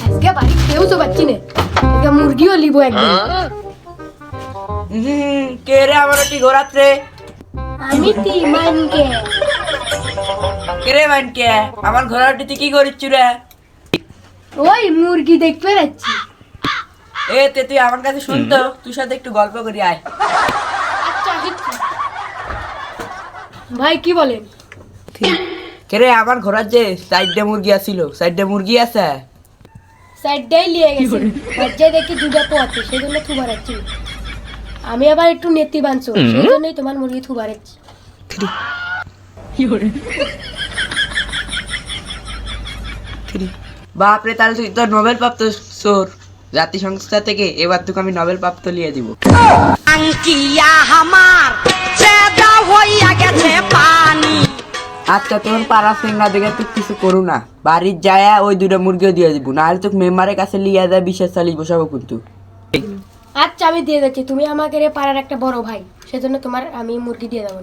আজকে বাড়ি কেউ তো পাচ্ছি না, আজকে মুরগিও লিব একদিন। কে রে আমার একটি ঘোরাত্রে? আমি তিমানকে। কে রে মানকে? আমার ঘোরাটিতে কি করিস রে? ওই মুরগি দেখতে যাচ্ছি। এ তে তুই আমার কাছে শুনতো, তুই সাথে একটু গল্প করি আয়। আচ্ছা আসছি। ভাই কি বলেন? কে রে আমার ঘোরার যে সাইডে মুরগি আছিল, সাইডে মুরগি আছে? সাইডটাই লিয়ে গেছে, বাচ্চা দেখি দুটা পোয়াতে, সেই জন্য থুবারাচ্ছি। আমি আবার একটু নেতি বানছো, সেই জন্যই তোমার মুরগি থুবারাচ্ছি। বাপরে, তাহলে তুই তো নোবেল প্রাপ্ত চোর। জাতি সংস্থা থেকে এবার তোকে আমি নোবেল প্রাপ্ত লিয়ে দিব। আচ্ছা, তোর পাড়া সিংড়া দেখে তুই কিছু করু না, বাড়ির যায় ওই দুটো মুরগিও দিয়ে দিব, নাহলে তোকে মেম্বারের কাছে লিয়ে যায়, 20-40 বসাবো কিন্তু। আচ্ছা আমি দিয়ে যাচ্ছি, তুমি আমাকে রে পাড়ার একটা বড় ভাই, সেজন্য তোমার আমি মুরগি দিয়ে দেবো।